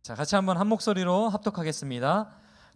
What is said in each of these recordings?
자, 같이 한번 한 목소리로 합독하겠습니다.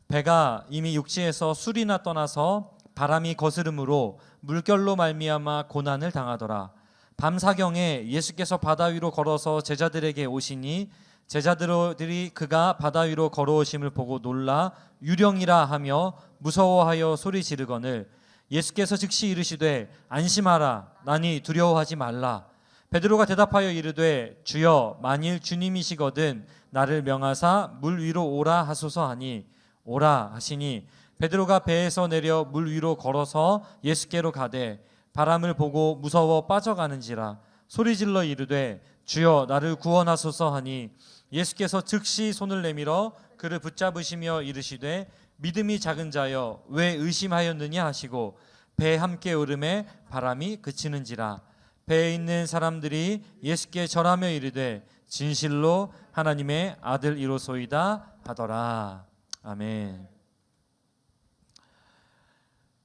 배가 이미 육지에서 술이나 떠나서 바람이 거스름으로 물결로 말미암아 고난을 당하더라. 밤 사경에 예수께서 바다 위로 걸어서 제자들에게 오시니 제자들이 그가 바다 위로 걸어오심을 보고 놀라 유령이라 하며 무서워하여 소리 지르거늘 예수께서 즉시 이르시되 안심하라 나니 두려워하지 말라. 베드로가 대답하여 이르되 주여 만일 주님이시거든 나를 명하사 물 위로 오라 하소서 하니 오라 하시니 베드로가 배에서 내려 물 위로 걸어서 예수께로 가되 바람을 보고 무서워 빠져가는지라 소리질러 이르되 주여 나를 구원하소서 하니 예수께서 즉시 손을 내밀어 그를 붙잡으시며 이르시되 믿음이 작은 자여 왜 의심하였느냐 하시고 배 함께 오름에 바람이 그치는지라. 배에 있는 사람들이 예수께 절하며 이르되 진실로 하나님의 아들이로소이다 하더라. 아멘.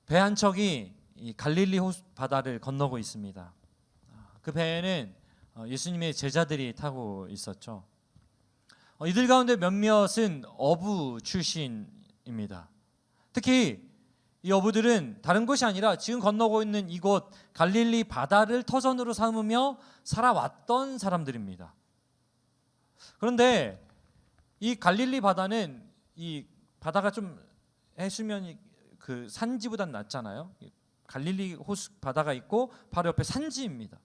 배 한 척이 이 갈릴리 바다를 건너고 있습니다. 그 배에는 예수님의 제자들이 타고 있었죠. 이들 가운데 몇몇은 어부 출신입니다. 특히 이 어부들은 다른 곳이 아니라 지금 건너고 있는 이곳 갈릴리 바다를 터전으로 삼으며 살아왔던 사람들입니다. 그런데 이 갈릴리 바다는 이 바다가 좀 해수면이 그 산지보단 낮잖아요. 갈릴리 호수 바다가 있고 바로 옆에 산지입니다.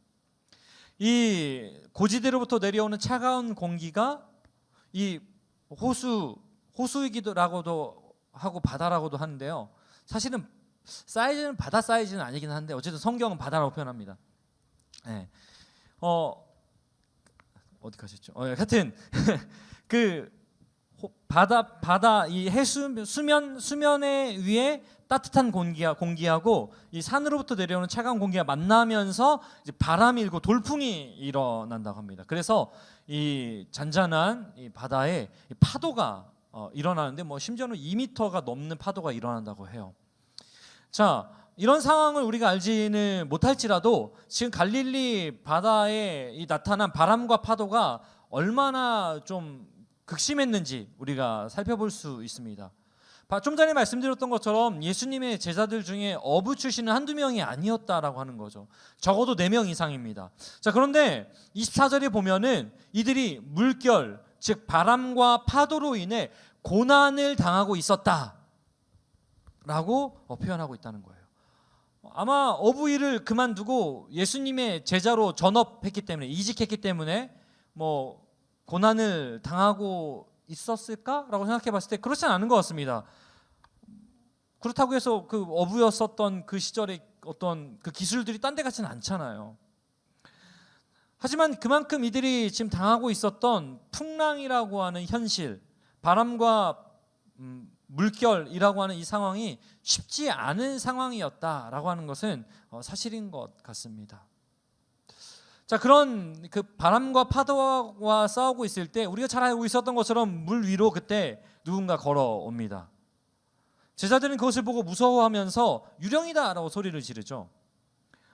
이 고지대로부터 내려오는 차가운 공기가 이 호수이기도라고도 하고 바다라고도 하는데요. 사실은 사이즈는 바다 사이즈는 아니긴 한데 어쨌든 성경은 바다라고 표현합니다. 네. 어디 가셨죠? 하여튼 그 바다 이 해수 수면의 위에 따뜻한 공기하고 이 산으로부터 내려오는 차가운 공기가 만나면서 이제 바람이 일고 돌풍이 일어난다고 합니다. 그래서 이 잔잔한 이 바다에 이 파도가 일어나는데 뭐 심지어는 2m가 넘는 파도가 일어난다고 해요. 자, 이런 상황을 우리가 알지는 못할지라도 지금 갈릴리 바다에 이 나타난 바람과 파도가 얼마나 좀 극심했는지 우리가 살펴볼 수 있습니다. 좀 전에 말씀드렸던 것처럼 예수님의 제자들 중에 어부 출신은 한두 명이 아니었다라고 하는 거죠. 적어도 4명 이상입니다. 자, 그런데 24절에 보면은 이들이 물결, 즉 바람과 파도로 인해 고난을 당하고 있었다라고 표현하고 있다는 거예요. 아마 어부 일을 그만두고 예수님의 제자로 전업했기 때문에 이직했기 때문에 뭐 고난을 당하고 있었을까라고 생각해 봤을 때 그렇지는 않은 것 같습니다. 그렇다고 해서 그 어부였었던 그 시절의 어떤 그 기술들이 딴 데 같지는 않잖아요. 하지만 그만큼 이들이 지금 당하고 있었던 풍랑이라고 하는 현실, 바람과 물결이라고 하는 이 상황이 쉽지 않은 상황이었다라고 하는 것은 사실인 것 같습니다. 자, 그런 그 바람과 파도와 싸우고 있을 때 우리가 잘 알고 있었던 것처럼 물 위로 그때 누군가 걸어옵니다. 제자들은 그것을 보고 무서워하면서 유령이다라고 소리를 지르죠.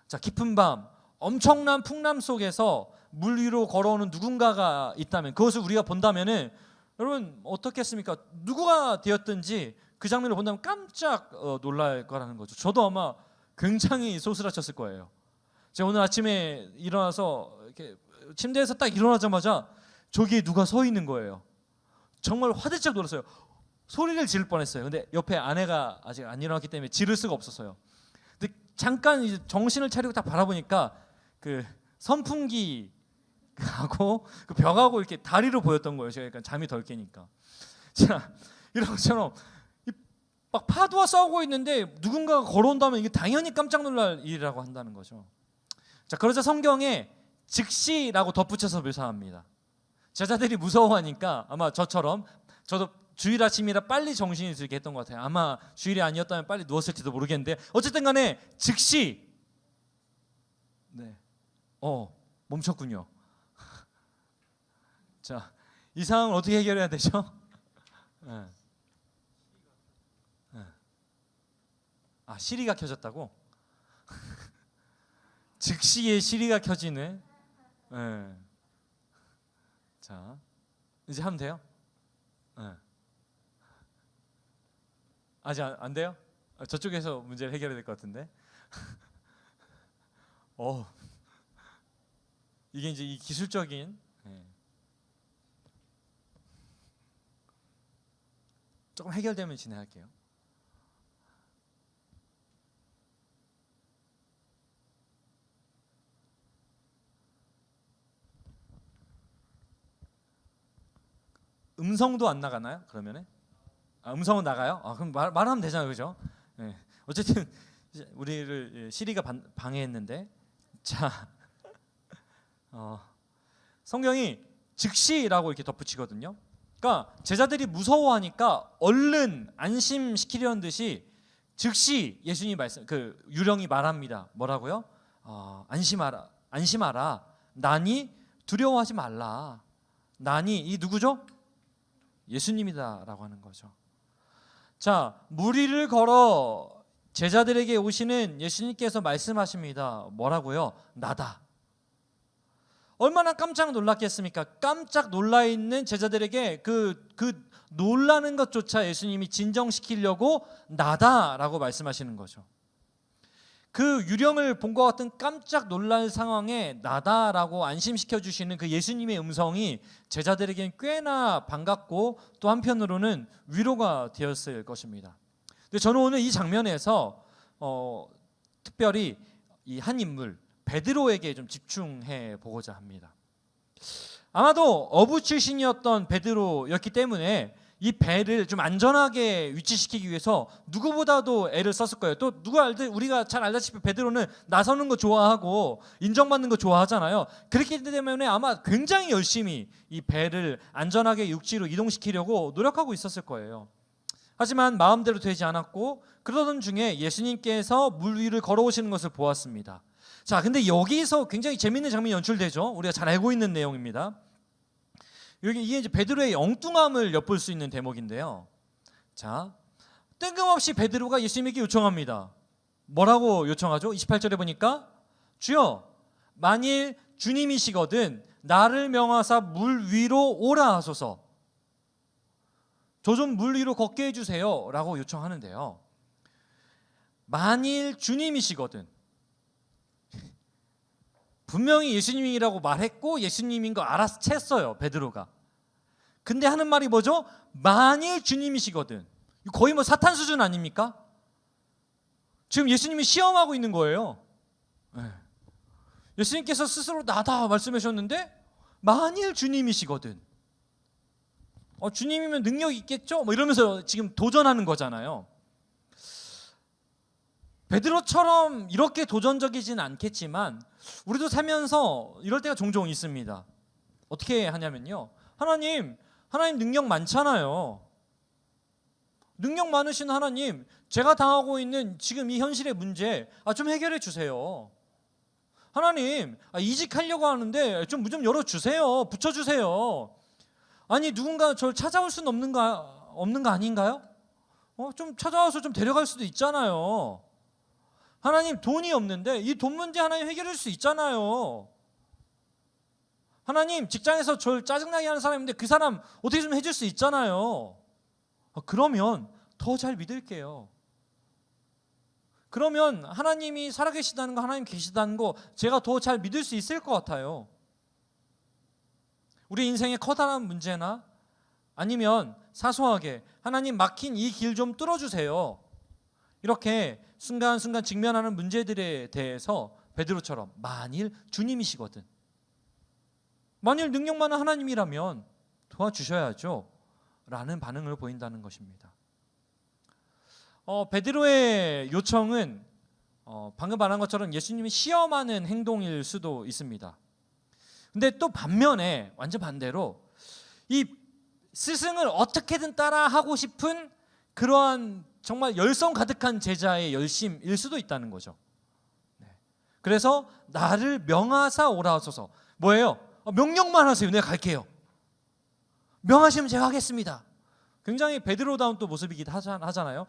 자, 깊은 밤 엄청난 풍람 속에서 물 위로 걸어오는 누군가가 있다면 그것을 우리가 본다면은 여러분 어떻겠습니까? 누구가 되었든지 그 장면을 본다면 깜짝 놀랄 거라는 거죠. 저도 아마 굉장히 소스라쳤을 거예요. 제가 오늘 아침에 일어나서 이렇게 침대에서 딱 일어나자마자 저기에 누가 서 있는 거예요. 정말 화들짝 놀랐어요. 소리를 지를 뻔했어요. 근데 옆에 아내가 아직 안 일어났기 때문에 지를 수가 없었어요. 근데 잠깐 이제 정신을 차리고 딱 바라보니까 그 선풍기하고 그 벽하고 이렇게 다리로 보였던 거예요. 제가 약간 잠이 덜 깨니까. 자, 이런 것처럼 막 파도와 싸우고 있는데 누군가가 걸어온다면 이게 당연히 깜짝 놀랄 일이라고 한다는 거죠. 자, 그러자 성경에 즉시라고 덧붙여서 묘사합니다. 제자들이 무서워하니까 아마 저처럼 저도 주일 아침이라 빨리 정신이 들게 했던 것 같아요. 아마 주일이 아니었다면 빨리 누웠을지도 모르겠는데 어쨌든 간에 즉시 네, 멈췄군요. 자, 이 상황을 어떻게 해결해야 되죠? 네. 네. 아, 시리가 켜졌다고? 즉시에 시리가 켜지네. 네. 자, 이제 하면 돼요? 네. 아직 안 돼요? 저쪽에서 문제를 해결해야 될 것 같은데. 이게 이제 이 기술적인 조금 해결되면 진행할게요. 음성도 안 나가나요? 그러면은 음성은 나가요? 그럼 말하면 되잖아요, 그죠? 네. 어쨌든 우리를 시리가 방해했는데, 자, 성경이 즉시라고 이렇게 덧붙이거든요. 그러니까 제자들이 무서워하니까 얼른 안심시키려는 듯이 즉시 예수님이 유령이 말합니다. 뭐라고요? 안심하라. 나니 두려워하지 말라. 나니 이 누구죠? 예수님이다라고 하는 거죠. 자, 물 위를 걸어 제자들에게 오시는 예수님께서 말씀하십니다. 뭐라고요? 나다. 얼마나 깜짝 놀랐겠습니까? 깜짝 놀라 있는 제자들에게 그 놀라는 것조차 예수님이 진정시키려고 나다라고 말씀하시는 거죠. 그 유령을 본 것 같은 깜짝 놀랄 상황에 나다라고 안심시켜 주시는 그 예수님의 음성이 제자들에게는 꽤나 반갑고 또 한편으로는 위로가 되었을 것입니다. 근데 저는 오늘 이 장면에서 특별히 이 한 인물 베드로에게 좀 집중해 보고자 합니다. 아마도 어부 출신이었던 베드로였기 때문에 이 배를 좀 안전하게 위치시키기 위해서 누구보다도 애를 썼을 거예요. 또 우리가 잘 알다시피 베드로는 나서는 거 좋아하고 인정받는 거 좋아하잖아요. 그렇기 때문에 아마 굉장히 열심히 이 배를 안전하게 육지로 이동시키려고 노력하고 있었을 거예요. 하지만 마음대로 되지 않았고 그러던 중에 예수님께서 물 위를 걸어오시는 것을 보았습니다. 자, 근데 여기서 굉장히 재밌는 장면이 연출되죠. 우리가 잘 알고 있는 내용입니다. 이게 이제 베드로의 엉뚱함을 엿볼 수 있는 대목인데요. 자, 뜬금없이 베드로가 예수님에게 요청합니다. 뭐라고 요청하죠? 28절에 보니까 주여, 만일 주님이시거든 나를 명하사 물 위로 오라 하소서. 저 좀 물 위로 걷게 해주세요 라고 요청하는데요. 만일 주님이시거든, 분명히 예수님이라고 말했고 예수님인 거 알아서 챘어요, 베드로가. 근데 하는 말이 뭐죠? 만일 주님이시거든. 거의 뭐 사탄 수준 아닙니까? 지금 예수님이 시험하고 있는 거예요. 예수님께서 스스로 나다 말씀하셨는데 만일 주님이시거든, 주님이면 능력이 있겠죠? 뭐 이러면서 지금 도전하는 거잖아요. 베드로처럼 이렇게 도전적이진 않겠지만 우리도 살면서 이럴 때가 종종 있습니다. 어떻게 하냐면요, 하나님 능력 많잖아요. 능력 많으신 하나님, 제가 당하고 있는 지금 이 현실의 문제 좀 해결해 주세요. 하나님, 이직하려고 하는데 좀 열어주세요. 붙여주세요. 아니, 누군가 저를 찾아올 수는 없는 거 아닌가요? 좀 찾아와서 좀 데려갈 수도 있잖아요. 하나님, 돈이 없는데 이 돈 문제 하나님 해결할 수 있잖아요. 하나님, 직장에서 저를 짜증나게 하는 사람인데 그 사람 어떻게 좀 해줄 수 있잖아요. 그러면 더 잘 믿을게요. 그러면 하나님이 살아계시다는 거, 하나님 계시다는 거 제가 더 잘 믿을 수 있을 것 같아요. 우리 인생의 커다란 문제나 아니면 사소하게 하나님 막힌 이 길 좀 뚫어주세요. 이렇게 순간순간 직면하는 문제들에 대해서 베드로처럼 만일 주님이시거든, 만일 능력 많은 하나님이라면 도와주셔야죠 라는 반응을 보인다는 것입니다. 베드로의 요청은 방금 말한 것처럼 예수님이 시험하는 행동일 수도 있습니다. 근데 또 반면에 완전 반대로 이 스승을 어떻게든 따라하고 싶은 그러한 정말 열성 가득한 제자의 열심일 수도 있다는 거죠. 그래서 나를 명하사 오라 하소서. 뭐예요? 명령만 하세요. 내가 갈게요. 명하시면 제가 하겠습니다. 굉장히 베드로다운 또 모습이기도 하잖아요.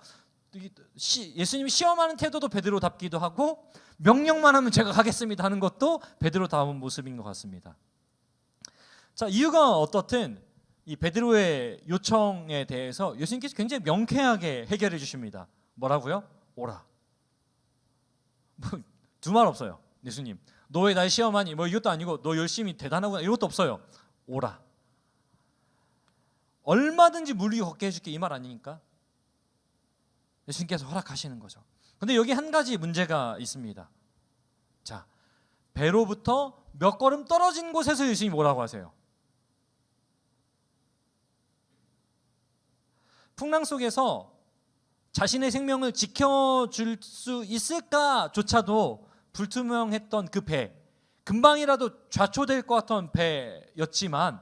예수님이 시험하는 태도도 베드로답기도 하고 명령만 하면 제가 가겠습니다 하는 것도 베드로다운 모습인 것 같습니다. 자, 이유가 어떻든 이 베드로의 요청에 대해서 예수님께서 굉장히 명쾌하게 해결해 주십니다. 뭐라고요? 오라. 두 말 없어요. 예수님, 너 왜 날 시험하니? 뭐 이것도 아니고 너 열심히 대단하구나 이것도 없어요. 오라. 얼마든지 물 위에 걷게 해줄게 이 말 아니니까 예수님께서 허락하시는 거죠. 근데 여기 한 가지 문제가 있습니다. 자, 배로부터 몇 걸음 떨어진 곳에서 예수님이 뭐라고 하세요? 풍랑 속에서 자신의 생명을 지켜줄 수 있을까조차도 불투명했던 그 배, 금방이라도 좌초될 것 같던 배였지만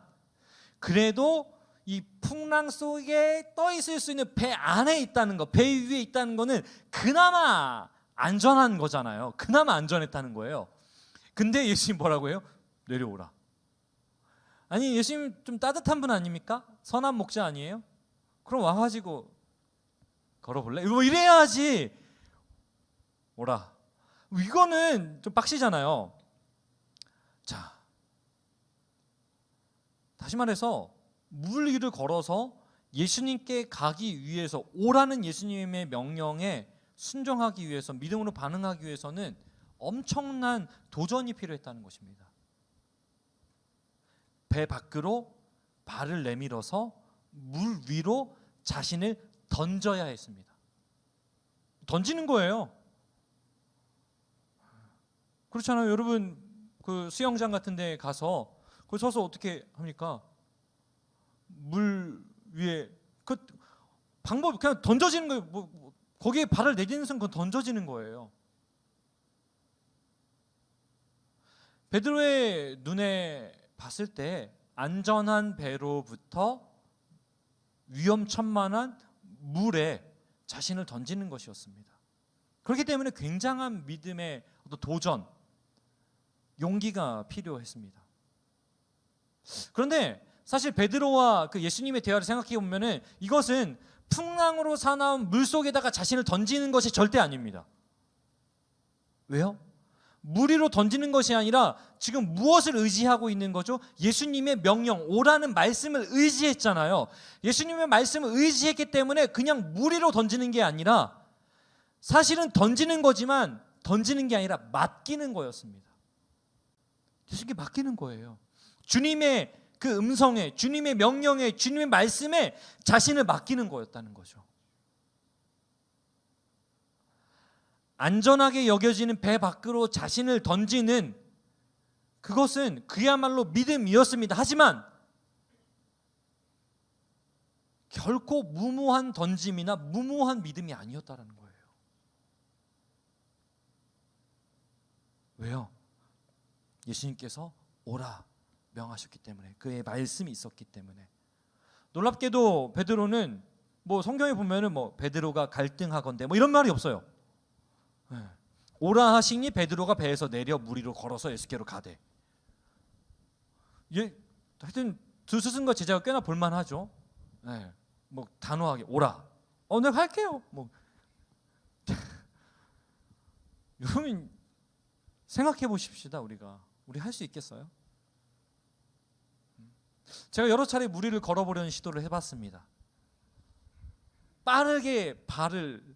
그래도 이 풍랑 속에 떠 있을 수 있는 배 안에 있다는 거, 배 위에 있다는 거는 그나마 안전한 거잖아요. 그나마 안전했다는 거예요. 근데 예수님 뭐라고 해요? 내려오라. 아니, 예수님 좀 따뜻한 분 아닙니까? 선한 목자 아니에요? 그럼 와가지고 걸어볼래? 뭐 이래야지. 오라. 이거는 좀 빡시잖아요. 자, 다시 말해서 물 위를 걸어서 예수님께 가기 위해서, 오라는 예수님의 명령에 순종하기 위해서, 믿음으로 반응하기 위해서는 엄청난 도전이 필요했다는 것입니다. 배 밖으로 발을 내밀어서 물 위로 자신을 던져야 했습니다. 던지는 거예요. 그렇잖아요. 여러분 그 수영장 같은 데 가서 거기 서서 어떻게 합니까? 물 위에 그 방법 그냥 던져지는 거예요. 뭐 거기에 발을 내딛는 순간 던져지는 거예요. 베드로의 눈에 봤을 때 안전한 배로부터 위험천만한 물에 자신을 던지는 것이었습니다. 그렇기 때문에 굉장한 믿음의 어떤 도전, 용기가 필요했습니다. 그런데 사실 베드로와 그 예수님의 대화를 생각해 보면은 이것은 풍랑으로 사나운 물 속에다가 자신을 던지는 것이 절대 아닙니다. 왜요? 물 위로 던지는 것이 아니라 지금 무엇을 의지하고 있는 거죠? 예수님의 명령, 오라는 말씀을 의지했잖아요. 예수님의 말씀을 의지했기 때문에 그냥 물 위로 던지는 게 아니라 사실은 던지는 거지만 던지는 게 아니라 맡기는 거였습니다. 예수님께 맡기는 거예요. 주님의 그 음성에, 주님의 명령에, 주님의 말씀에 자신을 맡기는 거였다는 거죠. 안전하게 여겨지는 배 밖으로 자신을 던지는 그것은 그야말로 믿음이었습니다. 하지만 결코 무모한 던짐이나 무모한 믿음이 아니었다는 거예요. 왜요? 예수님께서 오라 명하셨기 때문에, 그의 말씀이 있었기 때문에. 놀랍게도 베드로는 뭐 성경에 보면은 뭐 베드로가 갈등하건대 뭐 이런 말이 없어요. 오라 하시니 베드로가 배에서 내려 물 위로 걸어서 예수께로 가되. 하여튼 두 스승과 제자가 꽤나 볼만하죠. 뭐 단호하게 오라. 내가 갈게요. 뭐 여러분 생각해 보십시다. 우리 할 수 있겠어요? 제가 여러 차례 물 위를 걸어보려는 시도를 해봤습니다. 빠르게 발을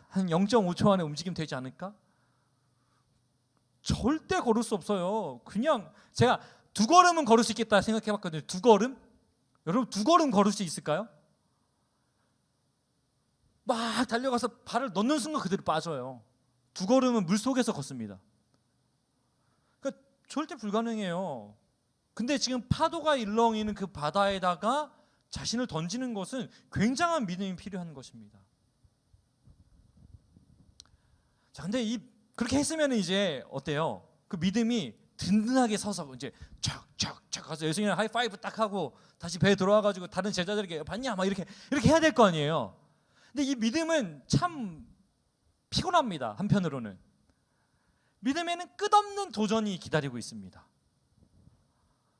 한 0.5초 안에 움직이면 되지 않을까? 절대 걸을 수 없어요. 그냥 제가 2걸음은 걸을 수 있겠다 생각해봤거든요. 2걸음? 여러분 2걸음 걸을 수 있을까요? 막 달려가서 발을 넣는 순간 그대로 빠져요. 2걸음은 물속에서 걷습니다. 그러니까 절대 불가능해요. 근데 지금 파도가 일렁이는 그 바다에다가 자신을 던지는 것은 굉장한 믿음이 필요한 것입니다. 자, 근데 그렇게 했으면 이제 어때요? 그 믿음이 든든하게 서서 이제 촥촥촥 가서 예수님이랑 하이파이브 딱 하고 다시 배에 들어와가지고 다른 제자들에게 봤냐 막 이렇게 해야 될 거 아니에요. 근데 이 믿음은 참 피곤합니다. 한편으로는 믿음에는 끝없는 도전이 기다리고 있습니다.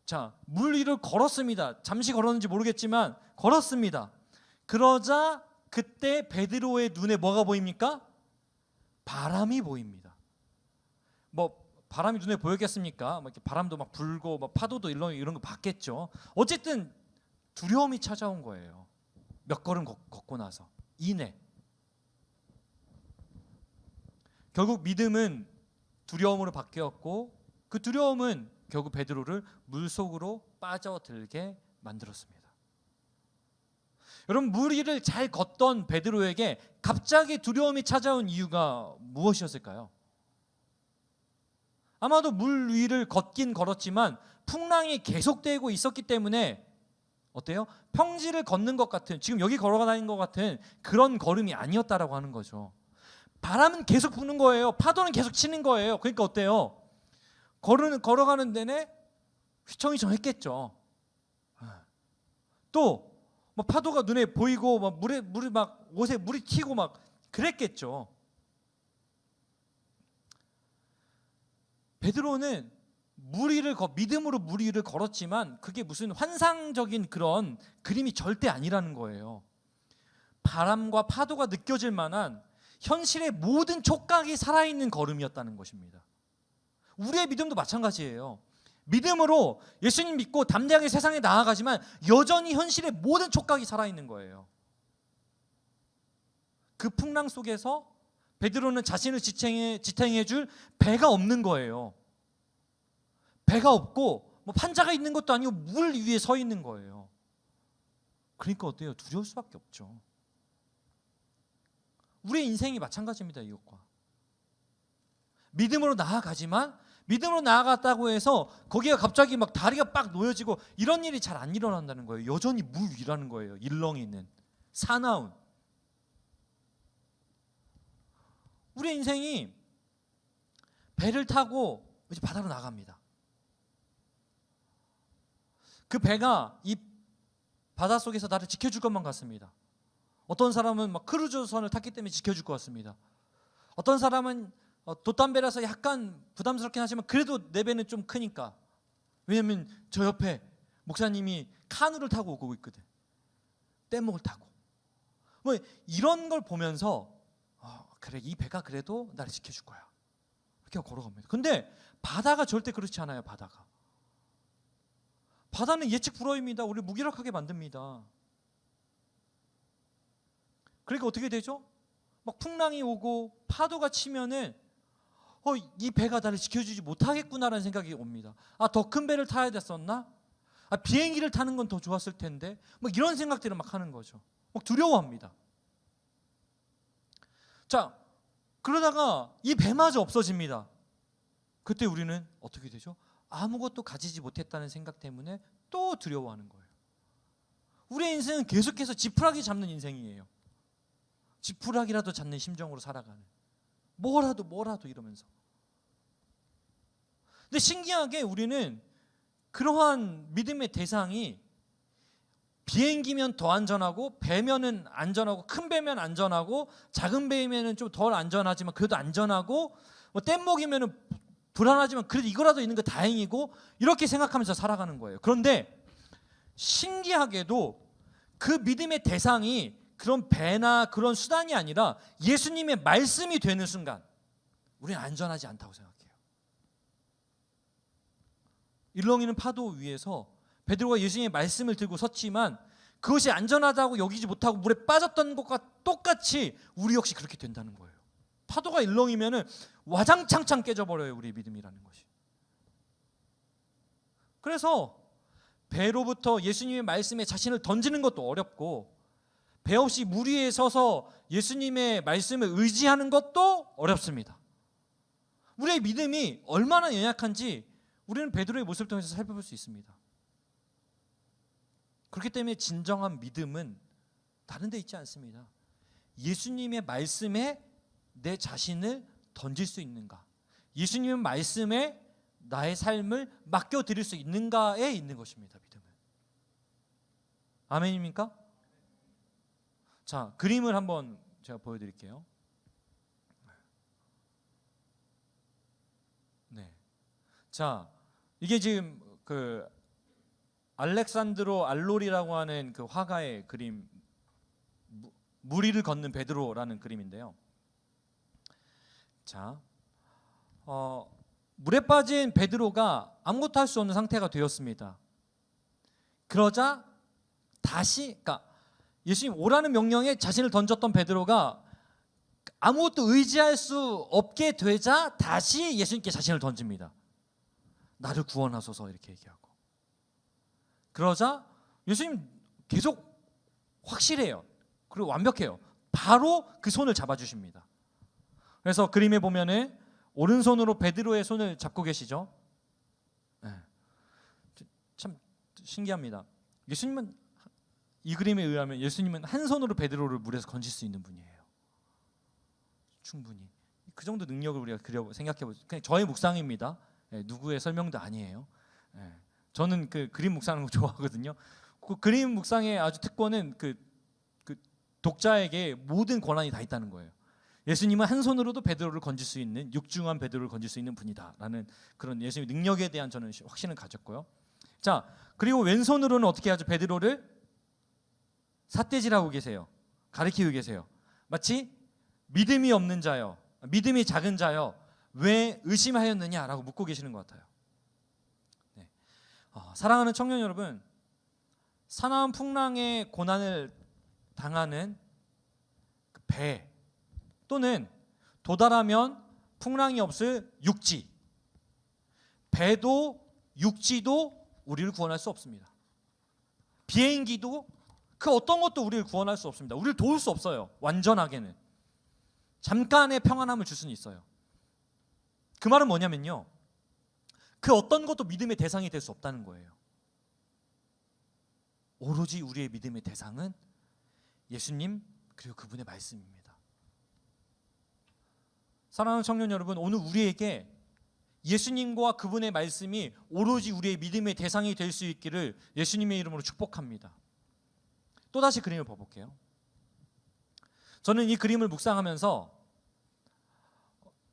자, 물 위를 걸었습니다. 잠시 걸었는지 모르겠지만 걸었습니다. 그러자 그때 베드로의 눈에 뭐가 보입니까? 바람이 보입니다. 뭐 바람이 눈에 보였겠습니까? 막 이렇게 바람도 막 불고 막 파도도 이런 거 봤겠죠. 어쨌든 두려움이 찾아온 거예요. 몇 걸음 걷고 나서 이내. 결국 믿음은 두려움으로 바뀌었고 그 두려움은 결국 베드로를 물속으로 빠져들게 만들었습니다. 여러분, 물 위를 잘 걷던 베드로에게 갑자기 두려움이 찾아온 이유가 무엇이었을까요? 아마도 물 위를 걷긴 걸었지만 풍랑이 계속되고 있었기 때문에 어때요? 평지를 걷는 것 같은, 지금 여기 걸어다니는 것 같은 그런 걸음이 아니었다라고 하는 거죠. 바람은 계속 부는 거예요. 파도는 계속 치는 거예요. 그러니까 어때요? 걸어가는 데는 휘청휘청했겠죠. 또 뭐 파도가 눈에 보이고 막 물이 막 옷에 물이 튀고 막 그랬겠죠. 베드로는 믿음으로 물 위를 걸었지만 그게 무슨 환상적인 그런 그림이 절대 아니라는 거예요. 바람과 파도가 느껴질 만한 현실의 모든 촉각이 살아있는 걸음이었다는 것입니다. 우리의 믿음도 마찬가지예요. 믿음으로 예수님 믿고 담대하게 세상에 나아가지만 여전히 현실의 모든 촉각이 살아있는 거예요. 그 풍랑 속에서 베드로는 자신을 지탱해 줄 배가 없는 거예요. 배가 없고 뭐 판자가 있는 것도 아니고 물 위에 서 있는 거예요. 그러니까 어때요? 두려울 수밖에 없죠. 우리의 인생이 마찬가지입니다. 이것과 믿음으로 나아가지만 믿음으로 나아갔다고 해서 거기가 갑자기 막 다리가 빡 놓여지고 이런 일이 잘 안 일어난다는 거예요. 여전히 물 위라는 거예요. 일렁이 있는 사나운 우리의 인생이 배를 타고 이제 바다로 나갑니다. 그 배가 이 바닷속에서 나를 지켜줄 것만 같습니다. 어떤 사람은 막 크루즈선을 탔기 때문에 지켜줄 것 같습니다. 어떤 사람은 돛담배라서 약간 부담스럽긴 하지만 그래도 내 배는 좀 크니까. 왜냐면 저 옆에 목사님이 카누를 타고 오고 있거든. 뗏목을 타고. 뭐 이런 걸 보면서 그래, 이 배가 그래도 나를 지켜줄 거야. 이렇게 하고 걸어갑니다. 근데 바다가 절대 그렇지 않아요. 바다는 예측 불허입니다. 우리를 무기력하게 만듭니다. 그러니까 어떻게 되죠? 막 풍랑이 오고 파도가 치면은 이 배가 나를 지켜주지 못하겠구나라는 생각이 옵니다. 더 큰 배를 타야 됐었나? 비행기를 타는 건 더 좋았을 텐데. 뭐 이런 생각들을 막 하는 거죠. 막 두려워합니다. 자, 그러다가 이 배마저 없어집니다. 그때 우리는 어떻게 되죠? 아무것도 가지지 못했다는 생각 때문에 또 두려워하는 거예요. 우리의 인생은 계속해서 지푸라기 잡는 인생이에요. 지푸라기라도 잡는 심정으로 살아가는. 뭐라도 이러면서. 근데 신기하게 우리는 그러한 믿음의 대상이 비행기면 더 안전하고 배면은 안전하고 큰 배면 안전하고 작은 배면은 좀 덜 안전하지만 그래도 안전하고 뭐 뗏목이면은 불안하지만 그래도 이거라도 있는 거 다행이고 이렇게 생각하면서 살아가는 거예요. 그런데 신기하게도 그 믿음의 대상이 그런 배나 그런 수단이 아니라 예수님의 말씀이 되는 순간 우리는 안전하지 않다고 생각해요. 일렁이는 파도 위에서 베드로가 예수님의 말씀을 들고 섰지만 그것이 안전하다고 여기지 못하고 물에 빠졌던 것과 똑같이 우리 역시 그렇게 된다는 거예요. 파도가 일렁이면은 와장창창 깨져버려요. 우리의 믿음이라는 것이. 그래서 배로부터 예수님의 말씀에 자신을 던지는 것도 어렵고 배 없이 물 위에 서서 예수님의 말씀을 의지하는 것도 어렵습니다. 우리의 믿음이 얼마나 연약한지 우리는 베드로의 모습을 통해서 살펴볼 수 있습니다. 그렇기 때문에 진정한 믿음은 다른 데 있지 않습니다. 예수님의 말씀에 내 자신을 던질 수 있는가? 예수님의 말씀에 나의 삶을 맡겨드릴 수 있는가에 있는 것입니다. 믿음은. 아멘입니까? 자, 그림을 한번 제가 보여드릴게요. 네. 자, 이게 지금 그 알렉산드로 알로리라고 하는 그 화가의 그림, 물 위를 걷는 베드로라는 그림인데요. 자, 물에 빠진 베드로가 아무것도 할 수 없는 상태가 되었습니다. 그러자 다시, 그러니까 예수님 오라는 명령에 자신을 던졌던 베드로가 아무것도 의지할 수 없게 되자 다시 예수님께 자신을 던집니다. 나를 구원하소서 이렇게 얘기하고. 그러자 예수님 계속 확실해요. 그리고 완벽해요. 바로 그 손을 잡아주십니다. 그래서 그림에 보면은 오른손으로 베드로의 손을 잡고 계시죠. 네. 참 신기합니다. 예수님은 이 그림에 의하면 예수님은 한 손으로 베드로를 물에서 건질 수 있는 분이에요. 충분히 그 정도 능력을 우리가 생각해보죠. 그냥 저의 묵상입니다. 네, 누구의 설명도 아니에요. 네. 저는 그 그림 묵상하는 거 좋아하거든요. 그 그림 묵상의 아주 특권은 그 독자에게 모든 권한이 다 있다는 거예요. 예수님은 한 손으로도 베드로를 건질 수 있는, 육중한 베드로를 건질 수 있는 분이다라는 그런 예수님의 능력에 대한 저는 확신을 가졌고요. 자, 그리고 왼손으로는 어떻게 하죠? 베드로를 삿대질하고 계세요. 가리키고 계세요. 마치 믿음이 없는 자여, 믿음이 작은 자여, 왜 의심하였느냐라고 묻고 계시는 것 같아요. 네. 사랑하는 청년 여러분, 사나운 풍랑의 고난을 당하는 배 또는 도달하면 풍랑이 없을 육지, 배도 육지도 우리를 구원할 수 없습니다. 비행기도 그 어떤 것도 우리를 구원할 수 없습니다. 우리를 도울 수 없어요. 완전하게는. 잠깐의 평안함을 줄 수는 있어요. 그 말은 뭐냐면요, 그 어떤 것도 믿음의 대상이 될 수 없다는 거예요. 오로지 우리의 믿음의 대상은 예수님 그리고 그분의 말씀입니다. 사랑하는 청년 여러분, 오늘 우리에게 예수님과 그분의 말씀이 오로지 우리의 믿음의 대상이 될 수 있기를 예수님의 이름으로 축복합니다. 또다시 그림을 봐볼게요. 저는 이 그림을 묵상하면서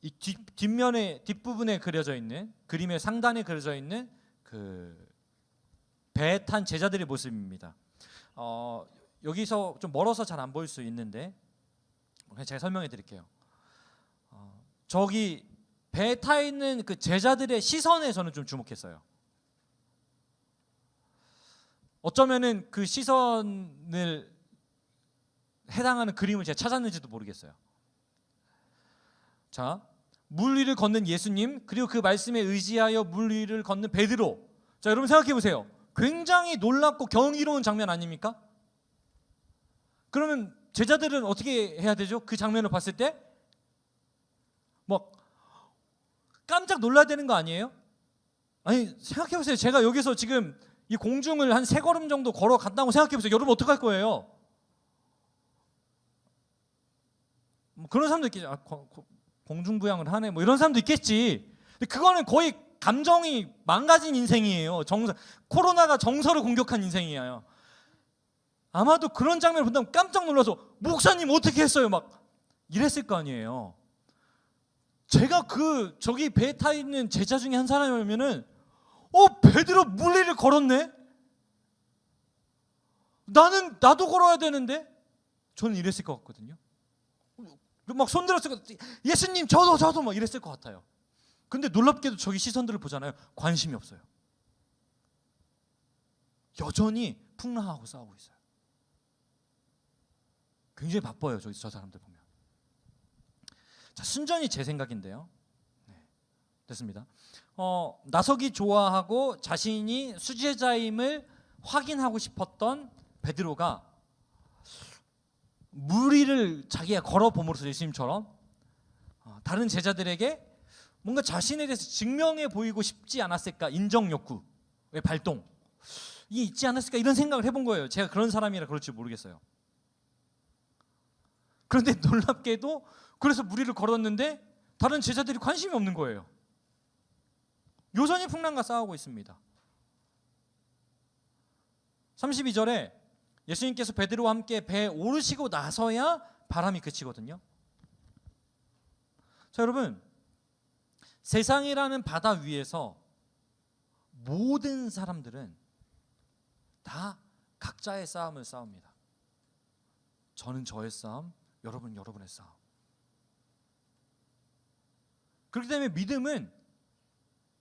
이 뒷부분에 그려져 있는, 그림의 상단에 그려져 있는 그 배에 탄 제자들의 모습입니다. 여기서 좀 멀어서 잘 안 보일 수 있는데 제가 설명해 드릴게요. 저기 배에 타 있는 그 제자들의 시선에 저는 좀 주목했어요. 어쩌면은 그 시선을 해당하는 그림을 제가 찾았는지도 모르겠어요. 자, 물 위를 걷는 예수님, 그리고 그 말씀에 의지하여 물 위를 걷는 베드로. 자, 여러분 생각해 보세요. 굉장히 놀랍고 경이로운 장면 아닙니까? 그러면 제자들은 어떻게 해야 되죠? 그 장면을 봤을 때 뭐 깜짝 놀라야 되는 거 아니에요? 아니, 생각해 보세요. 제가 여기서 지금 이 공중을 한 3걸음 정도 걸어간다고 생각해 보세요. 여러분 어떡할 거예요? 뭐 그런 사람도 있겠죠. 공중부양을 하네, 뭐 이런 사람도 있겠지. 근데 그거는 거의 감정이 망가진 인생이에요. 코로나가 정서를 공격한 인생이에요. 아마도 그런 장면을 본다면 깜짝 놀라서 목사님 어떻게 했어요? 막 이랬을 거 아니에요. 제가 저기 배에 타 있는 제자 중에 한 사람이면은 베드로 물 위를 걸었네? 나도 걸어야 되는데? 저는 이랬을 것 같거든요. 막 손들었을 것 같아요. 예수님 저도 막 이랬을 것 같아요. 근데 놀랍게도 저기 시선들을 보잖아요. 관심이 없어요. 여전히 풍랑하고 싸우고 있어요. 굉장히 바빠요. 저 사람들 보면. 자, 순전히 제 생각인데요. 네, 됐습니다. 나서기 좋아하고 자신이 수제자임을 확인하고 싶었던 베드로가 물 위를 자기가 걸어봄으로써 예수님처럼 다른 제자들에게 뭔가 자신에 대해서 증명해 보이고 싶지 않았을까? 인정 욕구의 발동, 이게 있지 않았을까? 이런 생각을 해본 거예요. 제가 그런 사람이라 그럴지 모르겠어요. 그런데 놀랍게도 그래서 물 위를 걸었는데 다른 제자들이 관심이 없는 거예요. 여전히 풍랑과 싸우고 있습니다. 32절에 예수님께서 베드로와 함께 배에 오르시고 나서야 바람이 그치거든요. 자, 여러분, 세상이라는 바다 위에서 모든 사람들은 다 각자의 싸움을 싸웁니다. 저는 저의 싸움, 여러분은 여러분의 싸움. 그렇기 때문에 믿음은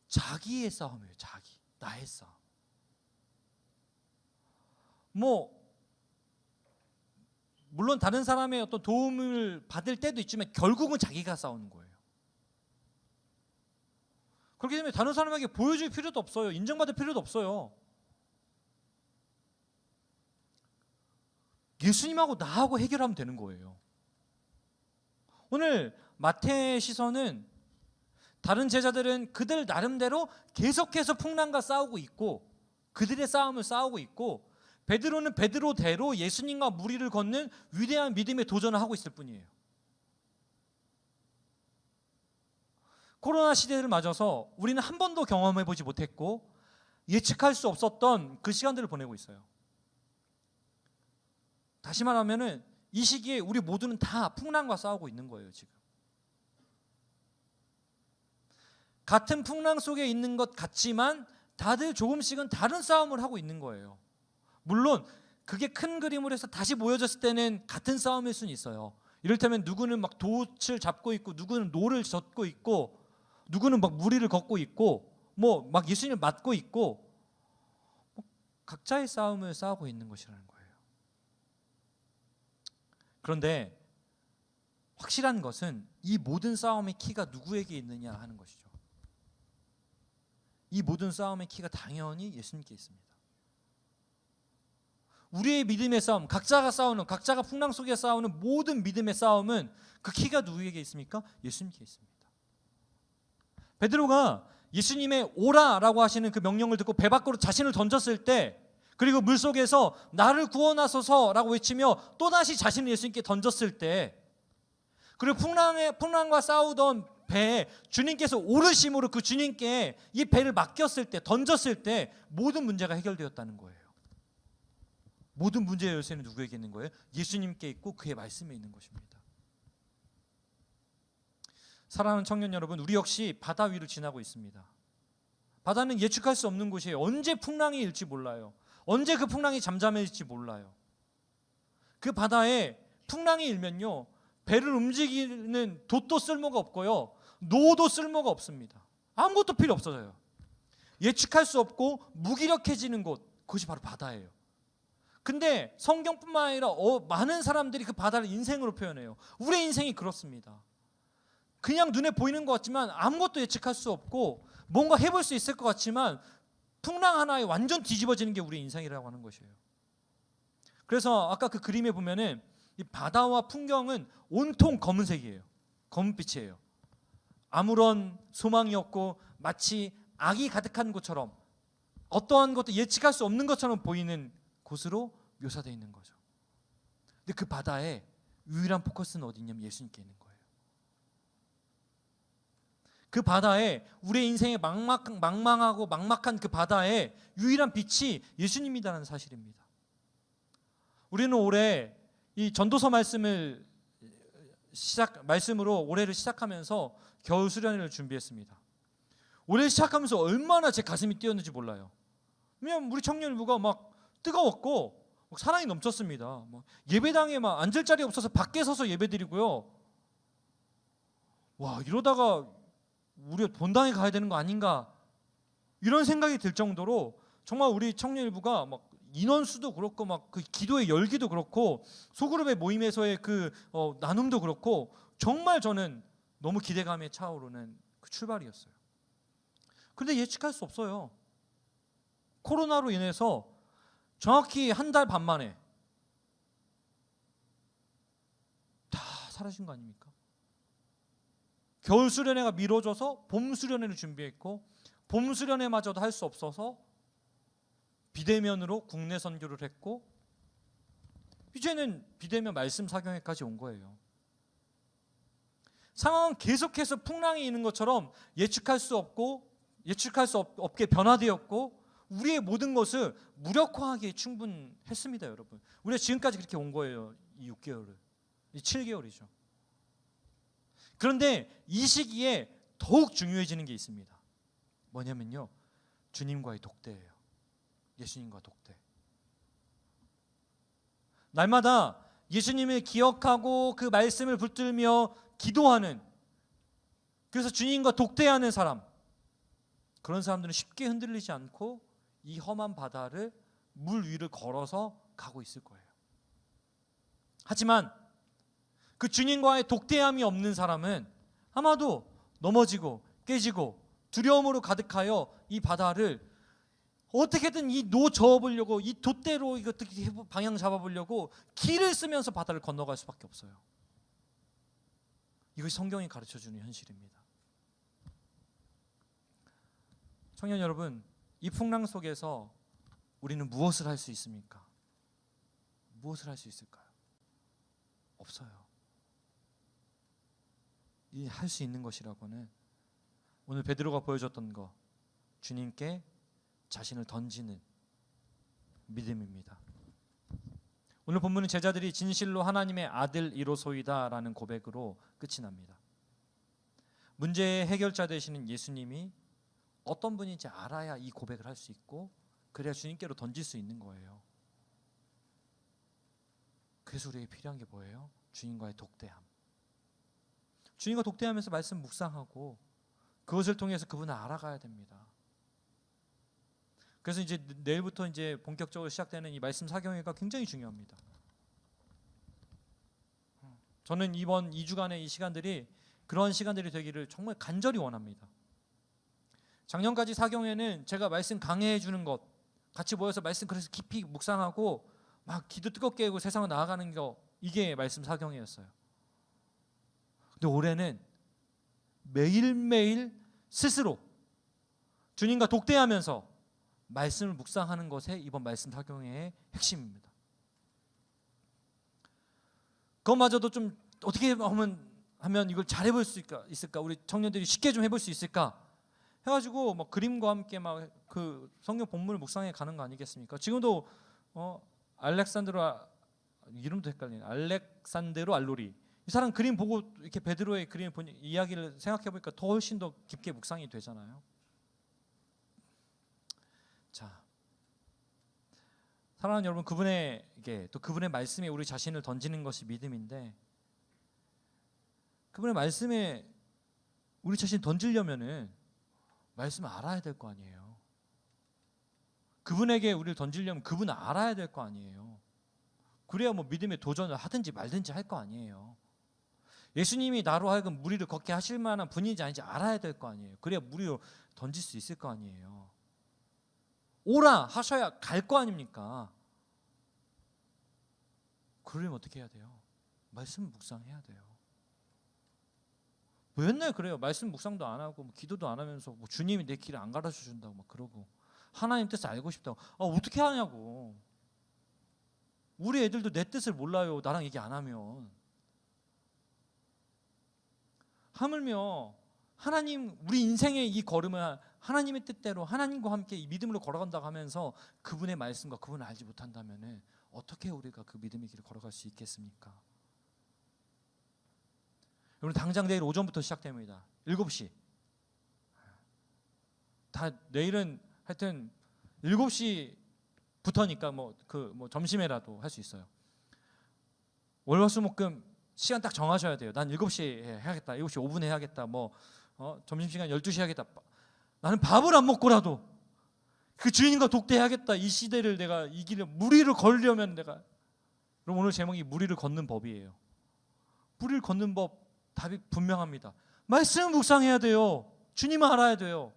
자기의 싸움이에요. 나의 싸움. 뭐 물론 다른 사람의 어떤 도움을 받을 때도 있지만 결국은 자기가 싸우는 거예요. 그렇기 때문에 다른 사람에게 보여줄 필요도 없어요. 인정받을 필요도 없어요. 예수님하고 나하고 해결하면 되는 거예요. 오늘 마태의 시선은 다른 제자들은 그들 나름대로 계속해서 풍랑과 싸우고 있고 그들의 싸움을 싸우고 있고 베드로는 베드로대로 예수님과 무리를 걷는 위대한 믿음의 도전을 하고 있을 뿐이에요. 코로나 시대를 맞아서 우리는 한 번도 경험해보지 못했고 예측할 수 없었던 그 시간들을 보내고 있어요. 다시 말하면 이 시기에 우리 모두는 다 풍랑과 싸우고 있는 거예요. 지금 같은 풍랑 속에 있는 것 같지만 다들 조금씩은 다른 싸움을 하고 있는 거예요. 물론 그게 큰 그림으로 해서 다시 모여졌을 때는 같은 싸움일 수는 있어요. 이를테면 누구는 막 돛을 잡고 있고 누구는 노를 젓고 있고 누구는 막 무리를 걷고 있고 뭐 막 예수님을 맞고 있고 각자의 싸움을 싸우고 있는 것이라는 거예요. 그런데 확실한 것은 이 모든 싸움의 키가 누구에게 있느냐 하는 것이죠. 이 모든 싸움의 키가 당연히 예수님께 있습니다. 우리의 믿음의 싸움, 각자가 싸우는, 각자가 풍랑 속에 싸우는 모든 믿음의 싸움은 그 키가 누구에게 있습니까? 예수님께 있습니다. 베드로가 예수님의 오라라고 하시는 그 명령을 듣고 배 밖으로 자신을 던졌을 때, 그리고 물속에서 나를 구원하소서라고 외치며 또다시 자신을 예수님께 던졌을 때, 그리고 풍랑과 싸우던 배에 주님께서 오르심으로 그 주님께 이 배를 맡겼을 때, 던졌을 때 모든 문제가 해결되었다는 거예요. 모든 문제의 열쇠는 누구에게 있는 거예요? 예수님께 있고 그의 말씀에 있는 것입니다. 사랑하는 청년 여러분, 우리 역시 바다 위를 지나고 있습니다. 바다는 예측할 수 없는 곳이에요. 언제 풍랑이 일지 몰라요. 언제 그 풍랑이 잠잠해질지 몰라요. 그 바다에 풍랑이 일면요, 배를 움직이는 돛도 쓸모가 없고요, 노도 쓸모가 없습니다. 아무것도 필요 없어져요. 예측할 수 없고 무기력해지는 곳, 그것이 바로 바다예요. 근데 성경뿐만 아니라 많은 사람들이 그 바다를 인생으로 표현해요. 우리의 인생이 그렇습니다. 그냥 눈에 보이는 것 같지만 아무것도 예측할 수 없고 뭔가 해볼 수 있을 것 같지만 풍랑 하나에 완전 뒤집어지는 게 우리의 인생이라고 하는 것이에요. 그래서 아까 그 그림에 보면은 이 바다와 풍경은 온통 검은색이에요. 검은빛이에요. 아무런 소망이 없고 마치 악이 가득한 곳처럼, 어떠한 것도 예측할 수 없는 것처럼 보이는 곳으로 묘사되어 있는 거죠. 근데 그 바다에 유일한 포커스는 어디 있냐면 예수님께 있는 거예요. 그 바다에, 우리의 인생의 망망하고 막막한 그 바다에 유일한 빛이 예수님이라는 사실입니다. 우리는 올해 이 전도서 말씀으로 올해를 시작하면서 겨울 수련회를 준비했습니다. 올해 시작하면서 얼마나 제 가슴이 뛰었는지 몰라요. 왜냐하면 우리 청년일부가 막 뜨거웠고 사랑이 넘쳤습니다. 예배당에 막 앉을 자리 없어서 밖에 서서 예배드리고요. 와, 이러다가 우리가 본당에 가야 되는 거 아닌가, 이런 생각이 들 정도로 정말 우리 청년일부가 막 인원수도 그렇고 막 그 기도의 열기도 그렇고 소그룹의 모임에서의 그 나눔도 그렇고 정말 저는 너무 기대감에 차오르는 그 출발이었어요. 그런데 예측할 수 없어요. 코로나로 인해서 정확히 한 달 반 만에 다 사라진 거 아닙니까? 겨울 수련회가 미뤄져서 봄 수련회를 준비했고 봄 수련회마저도 할 수 없어서 비대면으로 국내 선교를 했고 이제는 비대면 말씀 사경회까지 온 거예요. 상황은 계속해서 풍랑이 있는 것처럼 예측할 수 없게 변화되었고 우리의 모든 것을 무력화하기에 충분했습니다, 여러분. 우리가 지금까지 그렇게 온 거예요. 이 6개월을, 이 7개월이죠. 그런데 이 시기에 더욱 중요해지는 게 있습니다. 뭐냐면요, 주님과의 독대예요. 예수님과 독대. 날마다 예수님을 기억하고 그 말씀을 붙들며 기도하는, 그래서 주님과 독대하는 사람, 그런 사람들은 쉽게 흔들리지 않고 이 험한 바다를 물 위를 걸어서 가고 있을 거예요. 하지만 그 주님과의 독대함이 없는 사람은 아마도 넘어지고 깨지고 두려움으로 가득하여 이 바다를 어떻게든 이 노 저어보려고, 이 돛대로 이거 어떻게 방향 잡아보려고 길을 쓰면서 바다를 건너갈 수밖에 없어요. 이것이 성경이 가르쳐주는 현실입니다. 청년 여러분, 이 풍랑 속에서 우리는 무엇을 할 수 있습니까? 무엇을 할 수 있을까요? 없어요. 이 할 수 있는 것이라고는 오늘 베드로가 보여줬던 것, 주님께 자신을 던지는 믿음입니다. 오늘 본문은 제자들이 진실로 하나님의 아들이로소이다 라는 고백으로 끝이 납니다. 문제의 해결자 되시는 예수님이 어떤 분인지 알아야 이 고백을 할 수 있고, 그래야 주님께로 던질 수 있는 거예요. 그래서 우리에게 필요한 게 뭐예요? 주님과의 독대함. 주님과 독대하면서 말씀 묵상하고 그것을 통해서 그분을 알아가야 됩니다. 그래서 이제 내일부터 이제 본격적으로 시작되는 이 말씀 사경회가 굉장히 중요합니다. 저는 이번 2주간의 이 시간들이 그런 시간들이 되기를 정말 간절히 원합니다. 작년까지 사경회는 제가 말씀 강해해 주는 것, 같이 모여서 말씀 그래서 깊이 묵상하고 막 기도 뜨겁게 하고 세상을 나아가는 거, 이게 말씀 사경회였어요. 근데 올해는 매일매일 스스로 주님과 독대하면서 말씀을 묵상하는 것에 이번 말씀 사경회의 핵심입니다. 그것마저도 좀 어떻게 하면 이걸 잘 해볼 수 있을까? 우리 청년들이 쉽게 좀 해볼 수 있을까? 해가지고 막 그림과 함께 막 그 성경 본문을 묵상해 가는 거 아니겠습니까? 지금도 이름도 헷갈리네. 알렉산드로 알로리, 이 사람 그림 보고 이렇게 베드로의 그림 이야기를 생각해 보니까 더 훨씬 더 깊게 묵상이 되잖아요. 자, 사랑하는 여러분, 그분의 말씀에 우리 자신을 던지는 것이 믿음인데, 그분의 말씀에 우리 자신 던지려면은 말씀을 알아야 될 거 아니에요. 그분에게 우리를 던지려면 그분을 알아야 될 거 아니에요. 그래야 뭐 믿음의 도전을 하든지 말든지 할 거 아니에요. 예수님이 나로 하여금 무리를 걷게 하실 만한 분인지 아닌지 알아야 될 거 아니에요. 그래야 무리로 던질 수 있을 거 아니에요. 오라 하셔야 갈 거 아닙니까? 그러려면 어떻게 해야 돼요? 말씀 묵상해야 돼요. 뭐 맨날 그래요. 말씀 묵상도 안 하고 뭐 기도도 안 하면서 뭐 주님이 내 길을 안 가르쳐 준다고 막 그러고, 하나님 뜻을 알고 싶다고. 어떻게 하냐고. 우리 애들도 내 뜻을 몰라요. 나랑 얘기 안 하면. 하물며 하나님, 우리 인생의 이 걸음을 하나님의 뜻대로 하나님과 함께 이 믿음으로 걸어간다고 하면서 그분의 말씀과 그분을 알지 못한다면 어떻게 우리가 그 믿음의 길을 걸어갈 수 있겠습니까? 여러분, 당장 내일 오전부터 시작됩니다. 7시. 다 내일은 하여튼 7시부터니까 뭐 점심에라도 할 수 있어요. 월화수목금 시간 딱 정하셔야 돼요. 난 7시에 해야겠다. 7시 5분에 해야겠다. 점심시간 12시 해야겠다. 나는 밥을 안 먹고라도 그 주인과 독대해야겠다. 이 시대를 내가 이기려, 무리를 걸려면 내가. 그럼 오늘 제목이 무리를 걷는 법이에요. 무리를 걷는 법, 답이 분명합니다. 말씀 묵상해야 돼요. 주님을 알아야 돼요.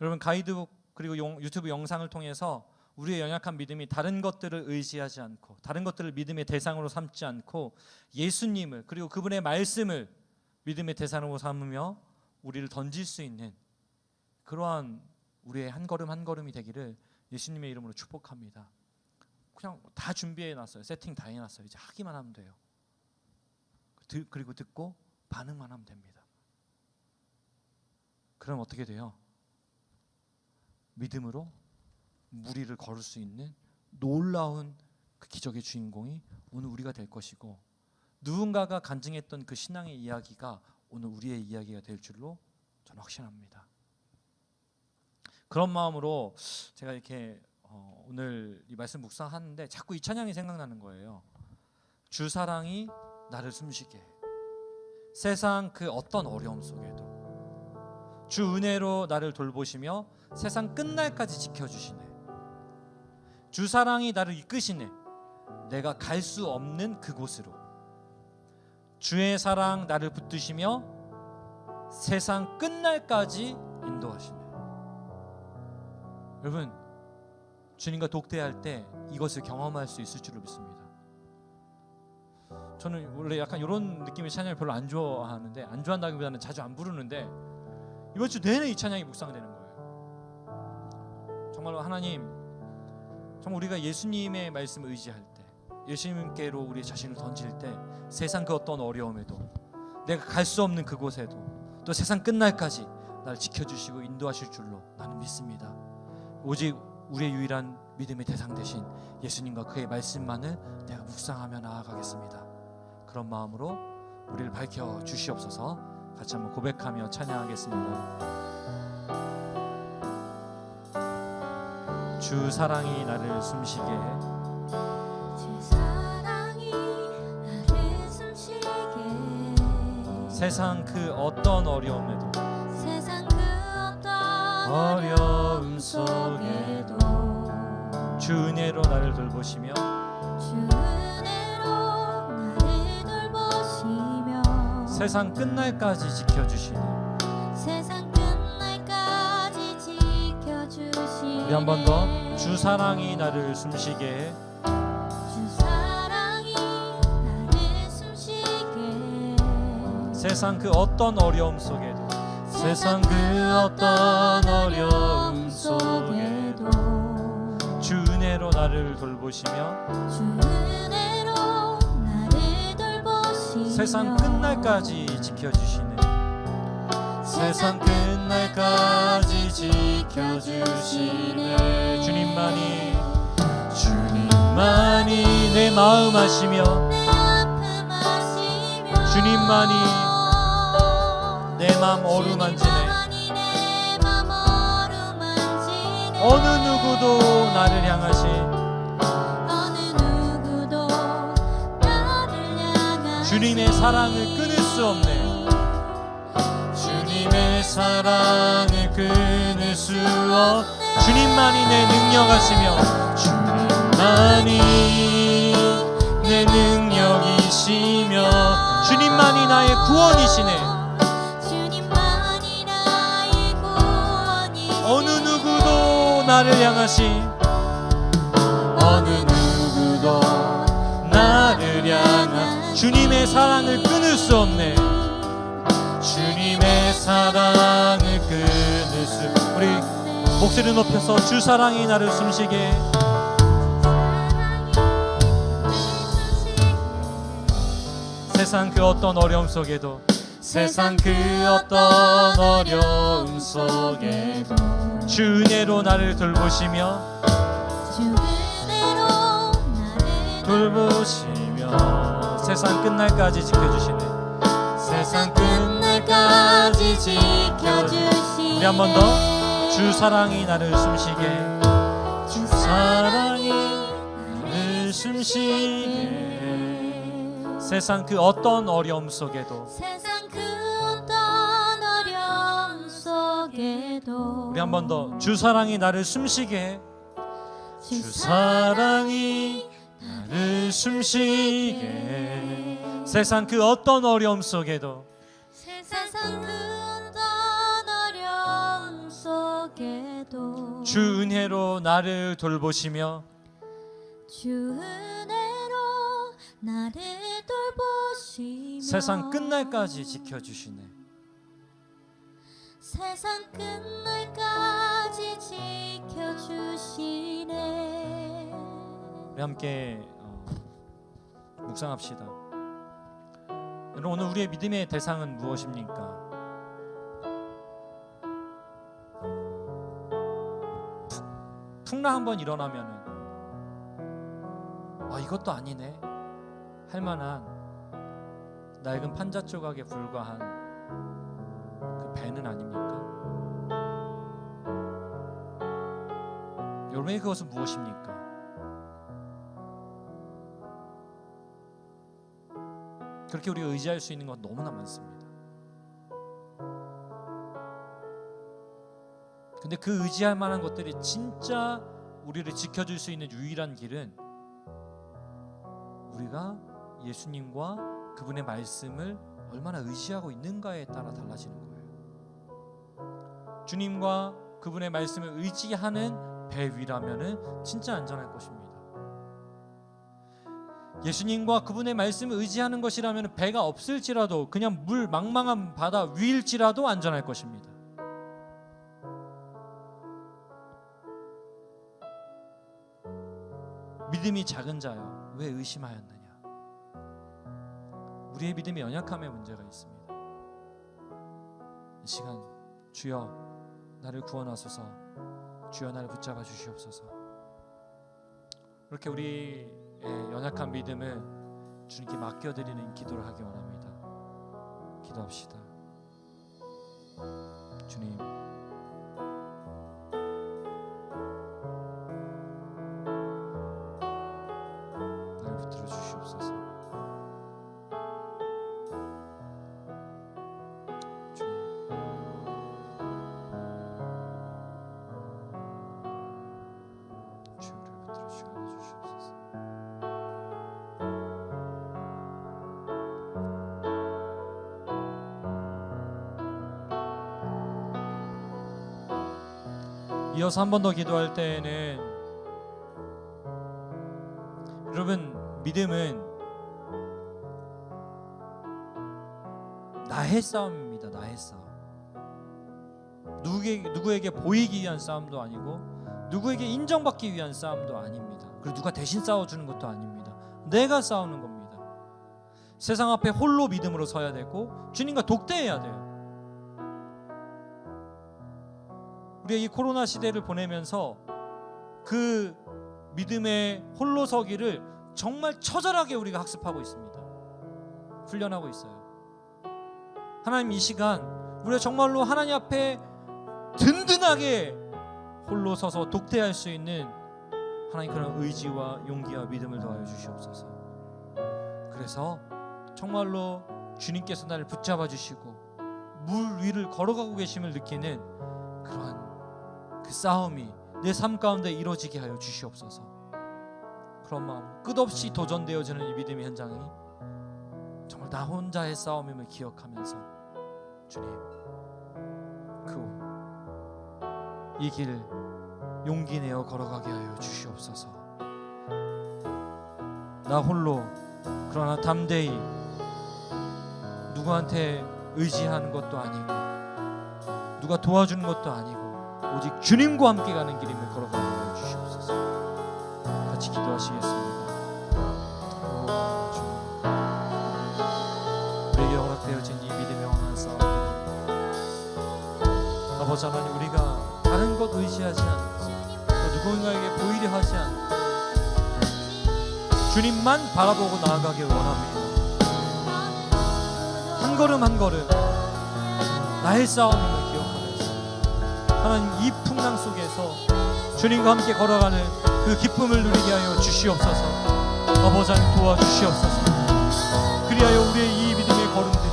여러분, 가이드북 그리고 유튜브 영상을 통해서 우리의 연약한 믿음이 다른 것들을 의지하지 않고, 다른 것들을 믿음의 대상으로 삼지 않고 예수님을, 그리고 그분의 말씀을 믿음의 대상으로 삼으며 우리를 던질 수 있는 그러한 우리의 한 걸음 한 걸음이 되기를 예수님의 이름으로 축복합니다. 그냥 다 준비해놨어요. 세팅 다 해놨어요. 이제 하기만 하면 돼요. 그리고 듣고 반응만 하면 됩니다. 그럼 어떻게 돼요? 믿음으로 무리를 걸을 수 있는 놀라운 그 기적의 주인공이 오늘 우리가 될 것이고, 누군가가 간증했던 그 신앙의 이야기가 오늘 우리의 이야기가 될 줄로 저는 확신합니다. 그런 마음으로 제가 이렇게 오늘 이 말씀 묵상하는데 자꾸 이 찬양이 생각나는 거예요. 주 사랑이 나를 숨쉬게 해. 세상 그 어떤 어려움 속에도 주 은혜로 나를 돌보시며 세상 끝날까지 지켜주시네. 주 사랑이 나를 이끄시네. 내가 갈 수 없는 그곳으로. 주의 사랑 나를 붙드시며 세상 끝날까지 인도하시네. 여러분, 주님과 독대할 때 이것을 경험할 수 있을 줄로 믿습니다. 저는 원래 약간 이런 느낌의 찬양을 별로 안 좋아하는데, 안 좋아한다기보다는 자주 안 부르는데 이번 주 내내 이 찬양이 묵상되는 거예요. 정말로 하나님, 정말 우리가 예수님의 말씀을 의지할 때, 예수님께로 우리 자신을 던질 때, 세상 그 어떤 어려움에도, 내가 갈 수 없는 그곳에도, 또 세상 끝날까지 나를 지켜주시고 인도하실 줄로 나는 믿습니다. 오직 우리의 유일한 믿음의 대상 되신 예수님과 그의 말씀만을 내가 묵상하며 나아가겠습니다. 그런 마음으로 우리를 밝혀 주시옵소서. 같이 한번 고백하며 찬양하겠습니다. 주 사랑이 나를 숨쉬게 해. 주 사랑이 나를 숨쉬게 해. 세상 그 어떤 어려움에도, 세상 그 어떤 어려움 속에도 주 은혜로 나를 돌보시며 주 은혜로 나를 돌보시며 세상 끝날까지 지켜주시네. 세상 끝날까지 지켜주시네. 우리 한 번 더. 주 사랑이 나를 숨쉬게 해. 주 사랑이 나를 숨쉬게 해. 세상 그 어떤 어려움 속에도, 세상 그 어떤 어려움 속에도 주 은혜로 나를 돌보시며 주 은혜로 나를 돌보시며 세상 끝날까지 지켜주시네. 세상 끝날까지 지켜주시네. 주님만이 내 마음 아시며, 내 아픔 아시며 주님만이 내 마음 어루만지네. 주님만이 내 맘 어루만지네. 어느 누구도 나를 향하시 어느 누구도 나를 향하시 주님의 사랑을 끊을 수 없네. 주님의 사랑을 끊을 수 없네. 주님만이 내 능력하시며, 주님만이 내 능력이시며, 주님만이 나의 구원이시네. 주님만이 나의 구원이시네. 어느 누구도 나를 향하시, 어느 누구도 나를 향한 주님의 사랑을 끊을 수 없네. 주님의 사랑을 끊을 수. 우리 목소리 높여서 주 사랑이 나를 숨쉬게 해. 세상 그 어떤 어려움 속에도, 세상 그 어떤 어려움 속에도 주 은혜로 나를 돌보시며 주 은혜로 나를 돌보시며 세상 끝날까지 지켜주시네. 세상 끝날까지 지켜주시네. 지켜주시네. 우리 한 번 더. 주 사랑이 나를 숨쉬게 해. 주 사랑이 나를 숨쉬게 해. 세상 그 어떤 어려움 속에도, 세상 그 어떤 어려움 속에도 우리 한 번 더. 주 사랑이 나를 숨쉬게 해. 주 사랑이 나를 숨쉬게 해. 세상 그 어떤 어려움 속에도, 세상 그 어떤 어려움 속에도 주 은혜로 나를 돌보시며 주 은혜로 나를 돌보시며 세상 끝날까지 지켜주시네. 세상 끝날까지 지켜주시네. 우리 함께 묵상합시다. 여러분, 오늘 우리의 믿음의 대상은 무엇입니까? 풍랑 한번 일어나면은 이것도 아니네 할 만한 낡은 판자 조각에 불과한 그 배는 아닙니까? 여러분의 그것은 무엇입니까? 그렇게 우리가 의지할 수 있는 건 너무나 많습니다. 근데 그 의지할 만한 것들이 진짜 우리를 지켜줄 수 있는 유일한 길은 우리가 예수님과 그분의 말씀을 얼마나 의지하고 있는가에 따라 달라지는 거예요. 주님과 그분의 말씀을 의지하는 배 위라면은 진짜 안전할 것입니다. 예수님과 그분의 말씀을 의지하는 것이라면 배가 없을지라도 그냥 물 망망한 바다 위일지라도 안전할 것입니다. 믿음이 작은 자여 왜 의심하였느냐? 우리의 믿음이 연약함에 문제가 있습니다. 이 시간 주여 나를 구원하소서, 주여 나를 붙잡아 주시옵소서. 이렇게 우리의 연약한 믿음을 주님께 맡겨드리는 기도를 하기 원합니다. 기도합시다. 주님, 나를 붙들어 주시옵소서. 이어서 한 번 더 기도할 때에는 여러분 믿음은 나의 싸움입니다. 나의 싸움. 누구에게 보이기 위한 싸움도 아니고 누구에게 인정받기 위한 싸움도 아닙니다. 그리고 누가 대신 싸워주는 것도 아닙니다. 내가 싸우는 겁니다. 세상 앞에 홀로 믿음으로 서야 되고 주님과 독대해야 돼요. 우리가 이 코로나 시대를 보내면서 그 믿음의 홀로 서기를 정말 처절하게 우리가 학습하고 있습니다. 훈련하고 있어요. 하나님, 이 시간 우리가 정말로 하나님 앞에 든든하게 홀로 서서 독대할 수 있는 하나님 그런 의지와 용기와 믿음을 더하여 주시옵소서. 그래서 정말로 주님께서 나를 붙잡아 주시고 물 위를 걸어가고 계심을 느끼는 그러한 그 싸움이 내 삶 가운데 이루어지게 하여 주시옵소서. 그런 마음 끝없이 도전되어지는 이 믿음의 현장이 정말 나 혼자의 싸움임을 기억하면서 주님, 이 길 용기 내어 걸어가게 하여 주시옵소서. 나 홀로 그러나 담대히 누구한테 의지하는 것도 아니고 누가 도와주는 것도 아니고 오직 주님과 함께 가는 길임을 걸어가게 하여 주시옵소서. 같이 기도하시겠습니다. 주님, 우리에게 허락되어진 이 믿음의 왕한 싸움, 아버지 하나님, 우리가 다른 것 의지하지 않고 누군가에게 보이려 하지 않고 주님만 바라보고 나아가길 원합니다. 한 걸음 한 걸음 나의 싸움임을 기억하면서 하나님, 이 풍랑 속에서 주님과 함께 걸어가는 그 기쁨을 누리게 하여 주시옵소서. 아버지 하나님, 도와주시옵소서. 그리하여 우리의 이 믿음의 걸음들이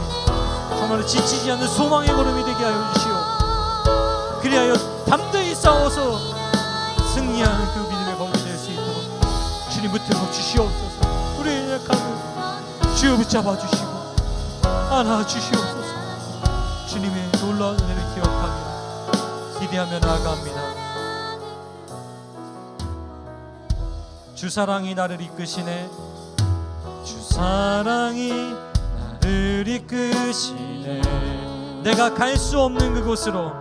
정말 지치지 않는 소망의 걸음이 되게 하여 주시오. 그리하여 담대히 싸워서 승리하는 그 믿음의 걸음이 될 수 있도록 주님 붙들어 주시옵소서. 우리의 약함을 주여 붙잡아 주시고 안아 주시옵소서. 주님의 놀라운 은혜를 기억하며 기대하며 나아갑니다. 주 사랑이 나를 이끄시네. 주 사랑이 나를 이끄시네. 내가 갈 수 없는 그곳으로,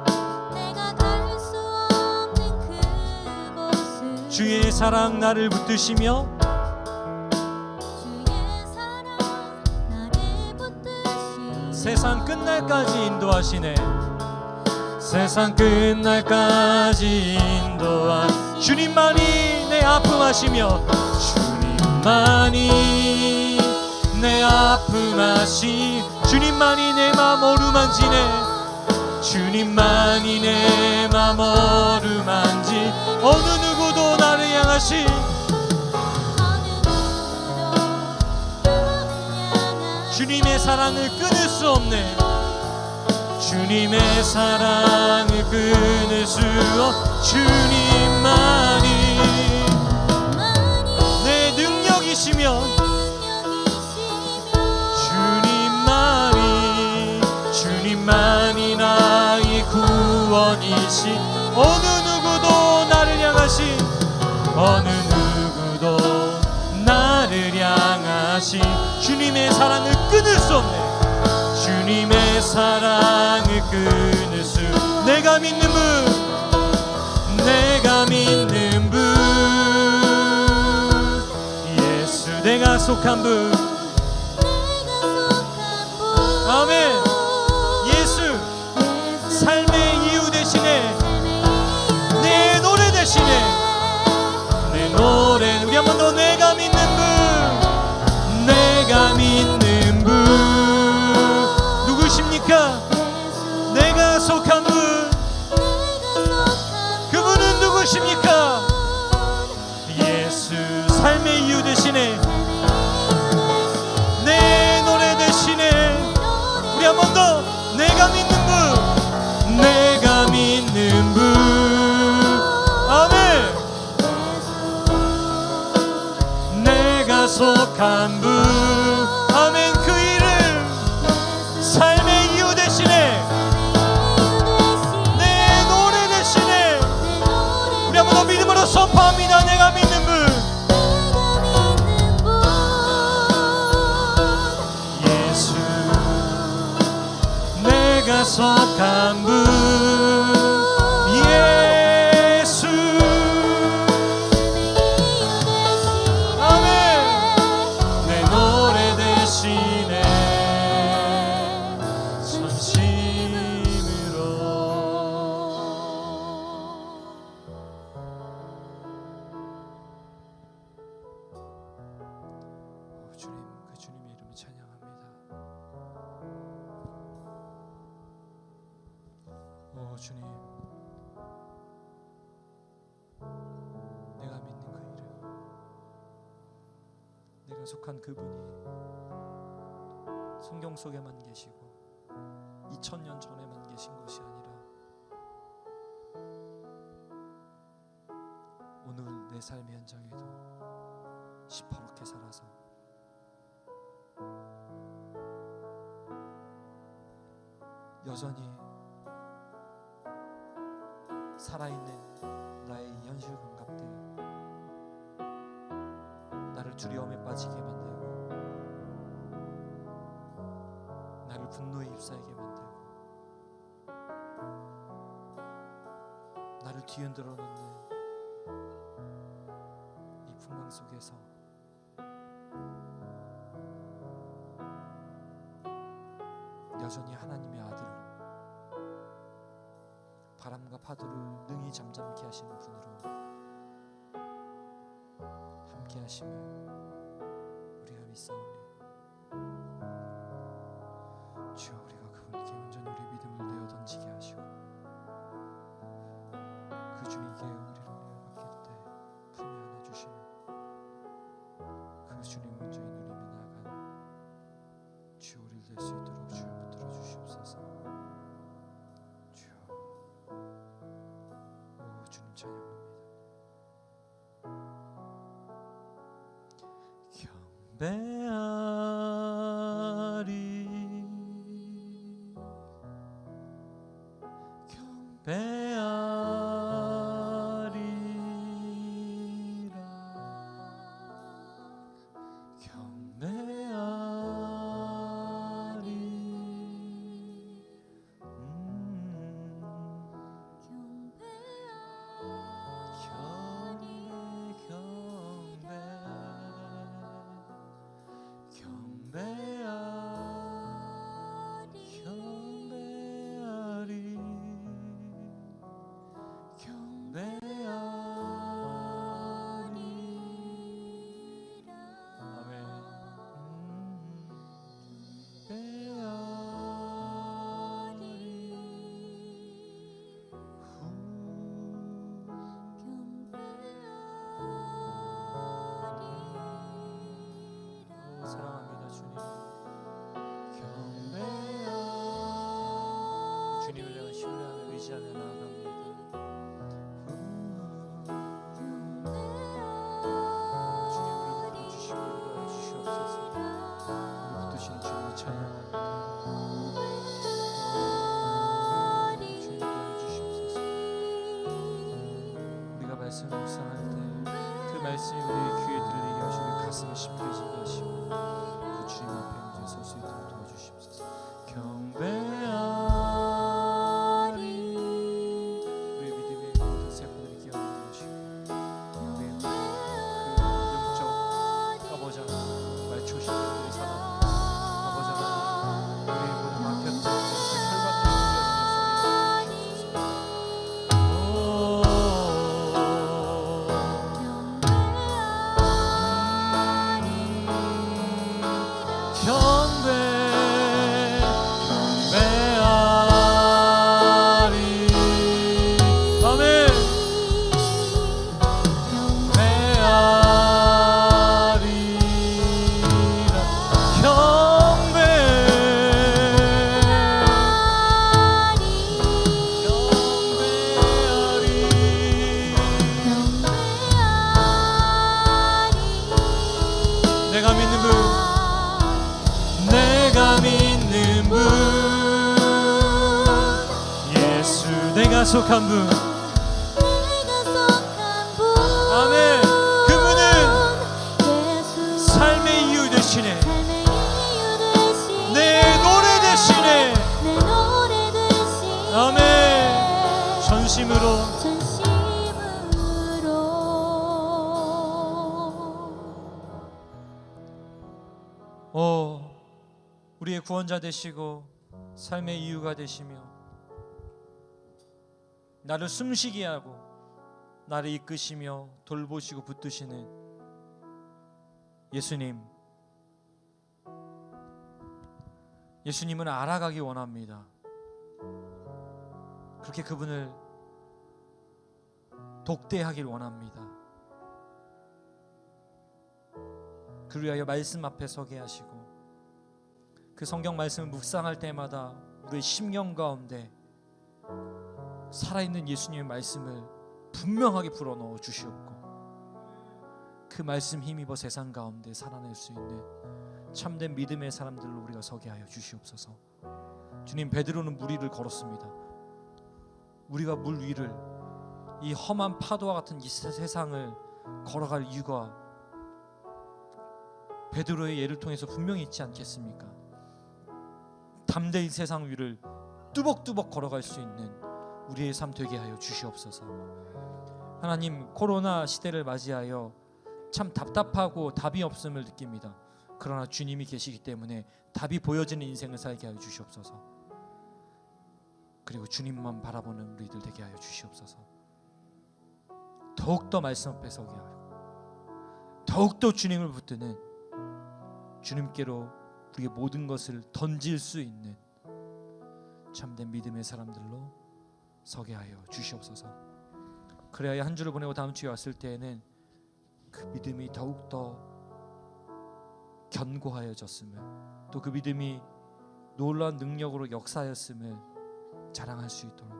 주의 사랑 나를 붙드시며 세상 끝날까지 인도하시네. 세상 끝날까지 인도한 주님만이 내 아픔하시며 주님만이 내 아픔하시 주님만이 내 맘 어루만지네. 주님만이 내 맘 어루만지 어느 누구도 나를 향하시 주님의 사랑을 끊을 수 없네. 주님의 사랑을 끊을 수 없 주님만이 능력이시면 주님만이 나의 구원이시. 어느 누구도 나를 향하신 주님의 사랑을 끊을 수 없네. 주님의 사랑을 끊을 수. 내가 믿는 분 예수, 내가 속한 분. 아멘. 예수 삶의 이유 대신에 내 노래 대신에 내 노래. 우리 한 번 더. 내가 믿는 분 누구십니까? 내가 속한 분. 그분은 누구십니까? 예수 삶의 이유 대신에 내 노래 대신에. 우리 한 번 더. 내가 믿는 분 아멘. 내가 속한 분 아멘. 그 이름 삶의 이유 대신에 내 노래 대신에. 우리 한 번 더 믿음으로 선포합니다. 내가 믿는 분 예수, 내가 속한 분 예수 아멘. 내 노래 대신에 전심으로. 주님, 그 주님의 이름을 찬양합니다. 주님, 내가 믿는 그 이름, 내가 속한 그분이 성경 속에만 계시고 2000년 전에만 계신 것이 아니라 오늘 내 삶의 현장에도 시퍼렇게 살아서 여전히 살아있는 나의 현실 감각들, 나를 두려움에 빠지게 만들고 나를 분노에 휩싸이게 만들고 나를 뒤흔들어 놓는 이 풍랑 속에서 여전히 하나님의 아들로 바람과 파도를 능히 잠잠케 하시는 분으로 함께 하심을 우리가 믿사오니 주여, 우리가 그분께 온전히 우리 믿음을 내어 던지게 하시고 그 주님께 우리를 맡길 때 품에 안아주시는 그 주님 온전히 누리며 나아가는 주여, 우리를 될 수 있도록 주여 붙들어 주시옵소서. 주여, 주님 찬양합니다. 사랑합니다 주님. 주님을 향한 신뢰하며 의지하며 나아갑니다. 주님, 우리를 붙들어주시고 내가 속한 분. 내가 속한 분. 아멘. 그분은 예수 삶의 이유 되시네. 삶의 이유 되시네. 내 노래 되시네. 내 노래 되시네. 아멘. 전심으로 우리의 구원자 되시고 삶의 이유가 되시며 나를 숨쉬게 하고 나를 이끄시며 돌보시고 붙드시는 예수님은 알아가기 원합니다. 그렇게 그분을 독대하길 원합니다. 그를 위하여 말씀 앞에 서게 하시고 그 성경 말씀을 묵상할 때마다 우리의 심령 가운데 살아있는 예수님의 말씀을 분명하게 불어넣어 주시옵고 그 말씀 힘입어 세상 가운데 살아낼 수 있는 참된 믿음의 사람들로 우리가 서게 하여 주시옵소서. 주님, 베드로는 물 위를 걸었습니다. 우리가 물 위를, 이 험한 파도와 같은 이 세상을 걸어갈 이유가 베드로의 예를 통해서 분명히 있지 않겠습니까? 담대히 세상 위를 뚜벅뚜벅 걸어갈 수 있는 우리의 삶 되게 하여 주시옵소서. 하나님, 코로나 시대를 맞이하여 참 답답하고 답이 없음을 느낍니다. 그러나 주님이 계시기 때문에 답이 보여지는 인생을 살게 하여 주시옵소서. 그리고 주님만 바라보는 우리들 되게 하여 주시옵소서. 더욱더 말씀 앞에 서게 하고 더욱더 주님을 붙드는, 주님께로 우리의 모든 것을 던질 수 있는 참된 믿음의 사람들로 서게 하여 주시옵소서. 그래야 한 주를 보내고 다음 주에 왔을 때에는 그 믿음이 더욱더 견고하여졌음을, 또 그 믿음이 놀라운 능력으로 역사하였음을 자랑할 수 있도록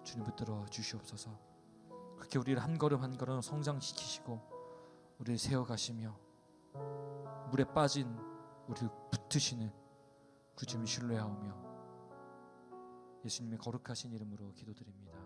주님 붙들어 주시옵소서. 그렇게 우리를 한 걸음 한 걸음 성장시키시고 우리를 세워가시며 물에 빠진 우리를 붙드시는 그 주님을 신뢰하오며 예수님의 거룩하신 이름으로 기도드립니다.